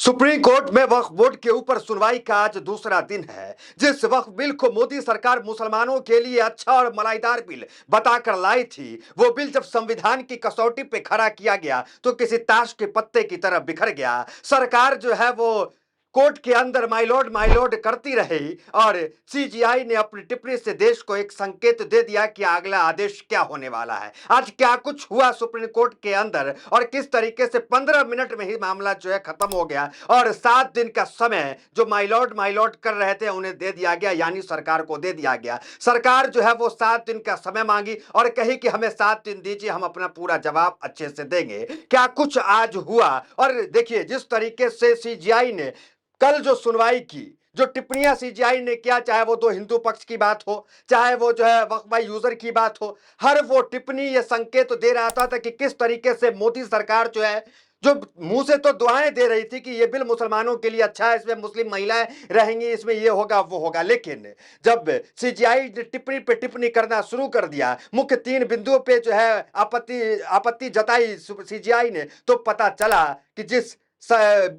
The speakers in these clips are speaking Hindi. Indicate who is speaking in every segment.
Speaker 1: सुप्रीम कोर्ट में वक्फ बोर्ड के ऊपर सुनवाई का आज दूसरा दिन है। जिस वक्फ बिल को मोदी सरकार मुसलमानों के लिए अच्छा और मलाईदार बिल बताकर लाई थी, वो बिल जब संविधान की कसौटी पे खड़ा किया गया तो किसी ताश के पत्ते की तरह बिखर गया। सरकार जो है वो कोर्ट के अंदर माय लॉर्ड करती रही और सीजीआई ने अपनी टिप्पणी से देश को एक संकेत दे दिया कि अगला आदेश क्या होने वाला है। आज क्या कुछ हुआ सुप्रीम कोर्ट के अंदर और किस तरीके से 15 मिनट में ही मामला जो है खत्म हो गया और 7 दिन का समय जो माय लॉर्ड कर रहे थे उन्हें दे दिया गया, यानी सरकार को दे दिया गया। सरकार जो है वो 7 दिन का समय मांगी और कही कि हमें 7 दिन दीजिए, हम अपना पूरा जवाब अच्छे से देंगे। क्या कुछ आज हुआ और देखिए जिस तरीके से सीजीआई ने कल जो सुनवाई की, जो टिप्पणियां सीजीआई ने किया, चाहे वो दो हिंदू पक्ष की बात हो, चाहे वो जो है वक्फ बाई यूजर की बात हो, हर वो टिप्पणी ये संकेत तो दे रहा था कि किस तरीके से मोदी सरकार जो है, जो मुंह से तो दुआएं दे रही थी कि ये बिल मुसलमानों के लिए अच्छा है, इसमें मुस्लिम महिलाएं रहेंगी, इसमें ये होगा वो होगा, लेकिन जब सीजीआई ने टिप्पणी पे टिप्पणी करना शुरू कर दिया, मुख्य 3 बिंदुओं पे जो है आपत्ति आपत्ति जताई सीजीआई ने, तो पता चला कि जिस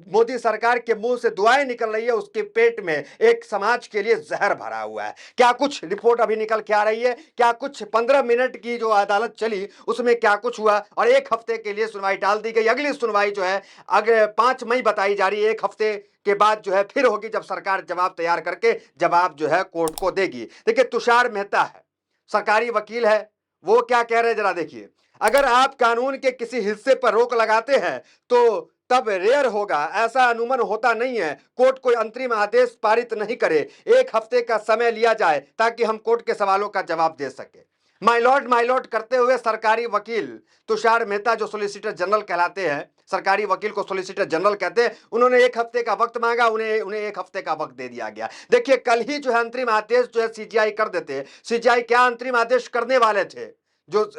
Speaker 1: मोदी सरकार के मुंह से दुआएं निकल रही है उसके पेट में एक समाज के लिए जहर भरा हुआ है। क्या कुछ रिपोर्ट अभी निकल के आ रही है, क्या कुछ 15 मिनट की जो अदालत चली उसमें क्या कुछ हुआ और 1 हफ्ते के लिए सुनवाई टाल दी गई। अगली सुनवाई जो है अगर 5 मई बताई जा रही है, 1 हफ्ते के बाद जो है फिर होगी, जब सरकार जवाब तैयार करके जवाब जो है कोर्ट को देगी। देखिए तुषार मेहता है, सरकारी वकील है, वो क्या कह रहे हैं जरा देखिए। अगर आप कानून के किसी हिस्से पर रोक लगाते हैं तो तब रेयर होगा, ऐसा अनुमान होता नहीं है, कोर्ट कोई अंतरिम आदेश पारित नहीं करे, 1 हफ्ते का समय लिया जाए ताकि हम कोर्ट के सवालों का जवाब दे सके। माय लॉर्ड करते हुए सरकारी वकील तुषार मेहता, जो सोलिसिटर जनरल कहलाते हैं, सरकारी वकील को सोलिसिटर जनरल कहते हैं, उन्होंने 1 हफ्ते का वक्त मांगा, उन्हें 1 हफ्ते का वक्त दे दिया गया। देखिए कल ही जो है अंतरिम आदेश जो है सीजीआई कर देते। सीजीआई क्या अंतरिम आदेश करने वाले थे, जो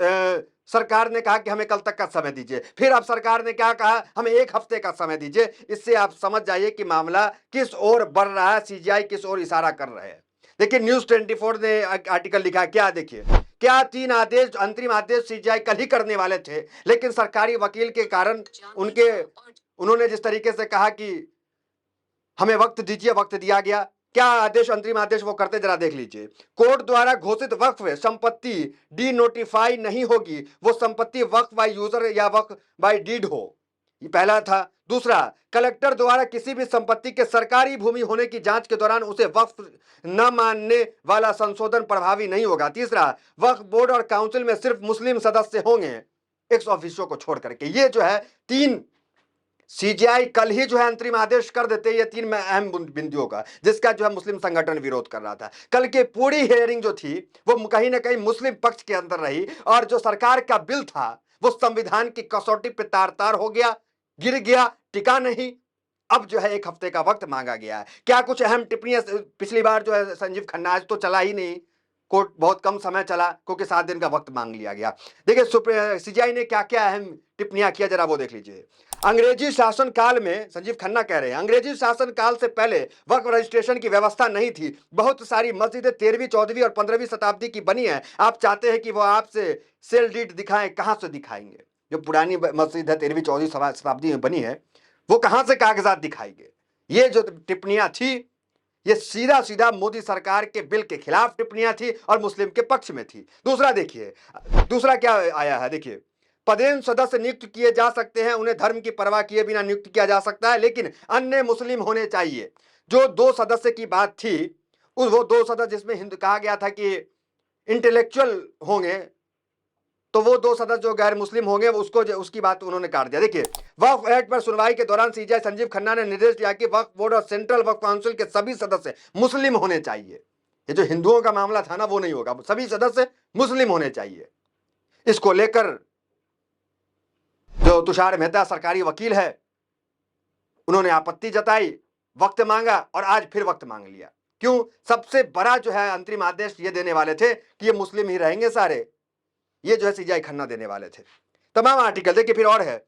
Speaker 1: सरकार ने कहा कि हमें कल तक का समय दीजिए, फिर अब सरकार ने क्या कहा, हमें 1 हफ्ते का समय दीजिए। इससे आप समझ जाइए कि मामला किस ओर बढ़ रहा है, सीजीआई किस ओर इशारा कर रहे हैं। देखिए न्यूज 24 ने आर्टिकल लिखा है, क्या देखिए, क्या 3 आदेश अंतरिम आदेश सीजीआई कल ही करने वाले थे, लेकिन सरकारी वकील के कारण उन्होंने जिस तरीके से कहा कि हमें वक्त दीजिए, वक्त दिया गया। क्या आदेश अंतरिम आदेश वो करते जरा देख लीजिए। कोर्ट द्वारा घोषित वक्फ संपत्ति डी नोटिफाई नहीं होगी, वो संपत्ति वक्फ बाय यूजर या वक्फ बाय डीड हो, ये पहला था। दूसरा, कलेक्टर द्वारा किसी भी संपत्ति के सरकारी भूमि होने की जांच के दौरान उसे वक्फ न मानने वाला संशोधन प्रभावी नहीं होगा। तीसरा, वक्फ बोर्ड और काउंसिल में सिर्फ मुस्लिम सदस्य होंगे, एक्स ऑफिशियो को छोड़ करके। ये जो है 3 सीजीआई कल ही जो है अंतरिम आदेश कर देते, ये 3 में अहम बिंदुओं का, जिसका जो है मुस्लिम संगठन विरोध कर रहा था। कल की पूरी हियरिंग जो थी वो कहीं ना कहीं मुस्लिम पक्ष के अंदर रही और जो सरकार का बिल था वो संविधान की कसौटी पे तार तार हो गया, गिर गया, टिका नहीं। अब जो है 1 हफ्ते का वक्त मांगा गया है। क्या कुछ अहम टिप्पणियां, पिछली बार जो है संजीव खन्ना, आज तो चला ही नहीं कोर्ट, बहुत कम समय चला क्योंकि 7 दिन का वक्त मांग लिया गया। देखिए सीजीआई ने क्या क्या अहम टिप्पणियां किया, जरा वो देख लीजिए। अंग्रेजी शासन काल में, संजीव खन्ना कह रहे हैं, अंग्रेजी शासन काल से पहले वक्फ रजिस्ट्रेशन की व्यवस्था नहीं थी। बहुत सारी मस्जिदें 13वीं 14वीं और 15वीं शताब्दी की बनी है। आप चाहते हैं कि वो आपसे सेल डीड दिखाएं, कहां से दिखाएंगे? जो पुरानी मस्जिद है 13वीं 14वीं शताब्दी में बनी है, वो कहां से कागजात दिखाएंगे? ये जो टिप्पणियां थी ये सीधा सीधा मोदी सरकार के बिल के खिलाफ टिप्पणियां थी और मुस्लिम के पक्ष में थी। दूसरा देखिए, दूसरा क्या आया है, देखिए, पदेन सदस्य नियुक्त किए जा सकते हैं, उन्हें धर्म की परवाह किए बिना नियुक्त किया जा सकता है, लेकिन अन्य मुस्लिम होने चाहिए। जो 2 सदस्य की बात थी, वो 2 सदस्य जिसमें हिंदू कहा गया था कि इंटेलेक्चुअल होंगे, तो वो 2 सदस्य जो गैर मुस्लिम होंगे उसको उसकी बात उन्होंने काट दिया। देखिए, वक्फ एक्ट पर सुनवाई के दौरान सीजीआई संजीव खन्ना ने निर्देश दिया कि वक्फ बोर्ड और सेंट्रल वक्फ काउंसिल के सभी सदस्य मुस्लिम होने चाहिए। ये जो हिंदुओं का मामला था ना, वो नहीं होगा, सभी सदस्य मुस्लिम होने चाहिए। इसको लेकर जो तुषार मेहता सरकारी वकील है, उन्होंने आपत्ति जताई, वक्त मांगा और आज फिर वक्त मांग लिया। क्यों? सबसे बड़ा जो है अंतरिम आदेश ये देने वाले थे कि ये मुस्लिम ही रहेंगे सारे, ये जो है सीजीआई खन्ना देने वाले थे। तमाम आर्टिकल देखिए, फिर और है,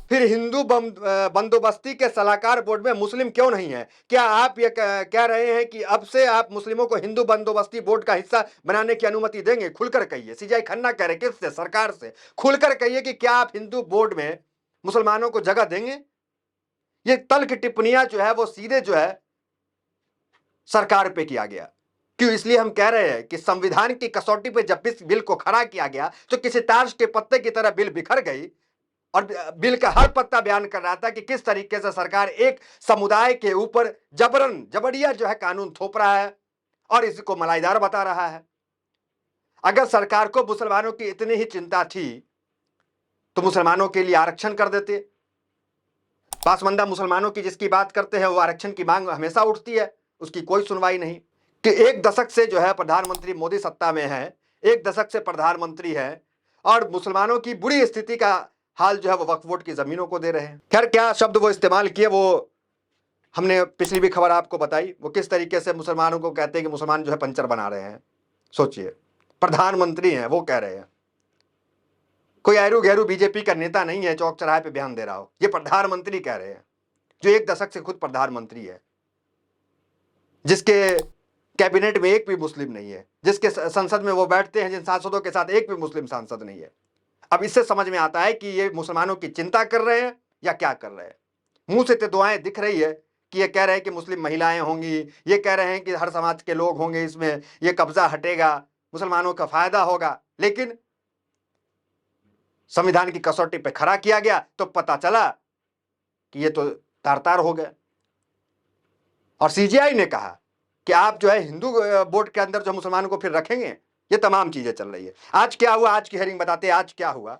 Speaker 1: फिर हिंदू बंदोबस्ती के सलाहकार बोर्ड में मुस्लिम क्यों नहीं है? क्या आप ये कह रहे हैं कि अब से आप मुस्लिमों को हिंदू बंदोबस्ती बोर्ड का हिस्सा बनाने की अनुमति देंगे? खुलकर कहिए। सीजीआई खन्ना कह रहे, किससे? सरकार से खुलकर कहिए कि क्या आप हिंदू बोर्ड में मुसलमानों को जगह देंगे? ये तल्ख टिप्पणियां जो है वो सीधे जो है सरकार पे किया गया। क्यों? इसलिए हम कह रहे हैं कि संविधान की कसौटी पे जब इस बिल को खड़ा किया गया तो किसी ताश के पत्ते की तरह बिल बिखर गई और बिल का हर पत्ता बयान कर रहा था कि किस तरीके से सरकार एक समुदाय के ऊपर जबरिया जो है कानून थोप रहा है और इसको मलाईदार बता रहा है। अगर सरकार को मुसलमानों की इतनी ही चिंता थी तो मुसलमानों के लिए आरक्षण कर देते। पासमंदा मुसलमानों की जिसकी बात करते हैं वो आरक्षण की मांग हमेशा उठती है, उसकी कोई सुनवाई नहीं। कि एक दशक से जो है प्रधानमंत्री मोदी सत्ता में है, एक दशक से प्रधानमंत्री है और मुसलमानों की बुरी स्थिति का हाल जो है वो वक्फ बोर्ड की जमीनों को दे रहे हैं। खैर क्या शब्द वो इस्तेमाल किए वो हमने पिछली भी खबर आपको बताई। वो किस तरीके से मुसलमानों को कहते हैं कि मुसलमान जो है पंचर बना रहे हैं। सोचिए, प्रधानमंत्री हैं वो कह रहे हैं, कोई ऐरू गैरू बीजेपी का नेता नहीं है चौक चौराहे पे बयान दे रहा हो, ये प्रधानमंत्री कह रहे हैं जो एक दशक से खुद प्रधानमंत्री है, जिसके कैबिनेट में एक भी मुस्लिम नहीं है, जिसके संसद में वो बैठते हैं जिन सांसदों के साथ एक भी मुस्लिम सांसद नहीं है। अब इससे समझ में आता है कि ये मुसलमानों की चिंता कर रहे हैं या क्या कर रहे हैं। मुंह से तो दुआएं दिख रही है कि ये कह रहे हैं कि मुस्लिम महिलाएं होंगी, ये कह रहे हैं कि हर समाज के लोग होंगे, इसमें ये कब्जा हटेगा, मुसलमानों का फायदा होगा, लेकिन संविधान की कसौटी पे खड़ा किया गया तो पता चला कि ये तो तार-तार हो गए। और सीजीआई ने कहा कि आप जो है हिंदू बोर्ड के अंदर जो मुसलमानों को फिर रखेंगे। ये तमाम चीजें चल रही है। आज क्या हुआ, आज की हेयरिंग बताते हैं आज क्या हुआ।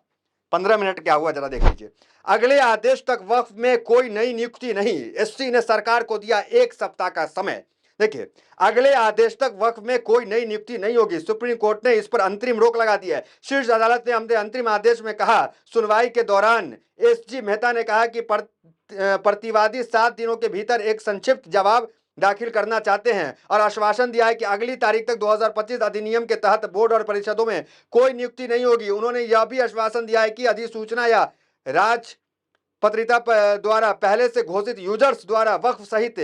Speaker 1: 15 मिनट क्या हुआ जरा देख लीजिए। अगले आदेश तक वक्फ में कोई नई नियुक्ति नहीं, एससी ने सरकार को दिया 1 सप्ताह का समय। देखिए, अगले आदेश तक वक्फ में कोई नई नियुक्ति नहीं होगी, सुप्रीम कोर्ट ने इस पर अंतरिम रोक लगा दी है। शीर्ष अदालत ने अपने अंतरिम आदेश में कहा, सुनवाई के दौरान एसजी मेहता ने कहा कि प्रतिवादी 7 दिनों के भीतर एक संक्षिप्त जवाब दाखिल करना चाहते हैं और आश्वासन दिया है कि अगली तारीख तक 2025 अधिनियम के तहत बोर्ड और परिषदों में कोई नियुक्ति नहीं होगी। उन्होंने यह भी आश्वासन दिया है कि अधिसूचना या राजपत्रिता द्वारा पहले से घोषित यूजर्स द्वारा वक्फ सहित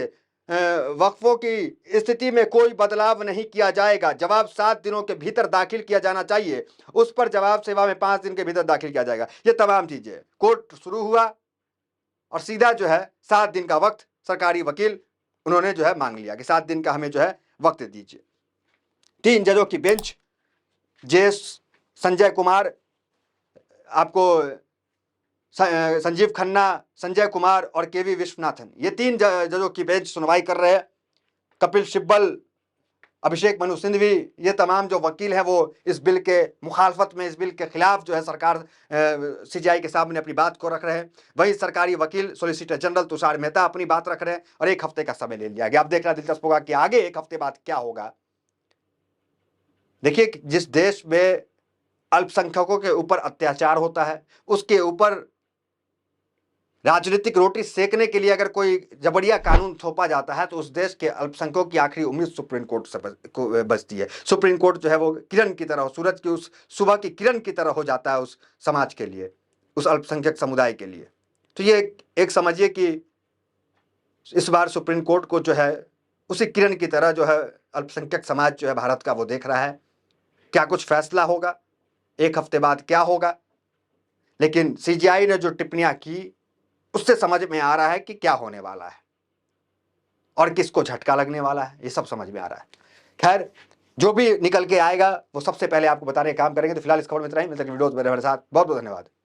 Speaker 1: वक्फों की स्थिति में कोई बदलाव नहीं किया जाएगा। जवाब 7 दिनों के भीतर दाखिल किया जाना चाहिए, उस पर जवाब सेवा में 5 दिन के भीतर दाखिल किया जाएगा। ये तमाम चीजें, कोर्ट शुरू हुआ और सीधा जो है 7 दिन का वक्त सरकारी वकील उन्होंने जो है मांग लिया कि 7 दिन का हमें जो है वक्त दीजिए। 3 जजों की बेंच, जे संजय कुमार, आपको संजीव खन्ना, संजय कुमार और केवी विश्वनाथन, ये 3 जजों की बेंच सुनवाई कर रहे हैं। कपिल सिब्बल, अभिषेक मनु सिंघवी, ये तमाम जो वकील हैं वो इस बिल के मुखालफत में, इस बिल के खिलाफ जो है सरकार सीजीआई के सामने अपनी बात को रख रहे हैं। वही सरकारी वकील सॉलिसिटर जनरल तुषार मेहता अपनी बात रख रहे हैं और 1 हफ्ते का समय ले लिया गया। अब देखना दिलचस्प होगा कि आगे 1 हफ्ते बाद क्या होगा। देखिए, जिस देश में अल्पसंख्यकों के ऊपर अत्याचार होता है, उसके ऊपर राजनीतिक रोटी सेकने के लिए अगर कोई जबरिया कानून थोपा जाता है तो उस देश के अल्पसंख्यकों की आखिरी उम्मीद सुप्रीम कोर्ट से बचती है। सुप्रीम कोर्ट जो है वो किरण की तरह, सूरज की उस सुबह की किरण की तरह हो जाता है उस समाज के लिए, उस अल्पसंख्यक समुदाय के लिए। तो ये एक समझिए कि इस बार सुप्रीम कोर्ट को जो है उसी किरण की तरह जो है अल्पसंख्यक समाज जो है भारत का वो देख रहा है। क्या कुछ फैसला होगा, 1 हफ्ते बाद क्या होगा, लेकिन सीजीआई ने जो टिप्पणियां की उससे समझ में आ रहा है कि क्या होने वाला है और किसको झटका लगने वाला है, ये सब समझ में आ रहा है। खैर, जो भी निकल के आएगा वो सबसे पहले आपको बताने का काम करेंगे। तो फिलहाल इस खबर में इतना ही। मिलते हैं वीडियोस में, मेरे साथ बहुत बहुत धन्यवाद।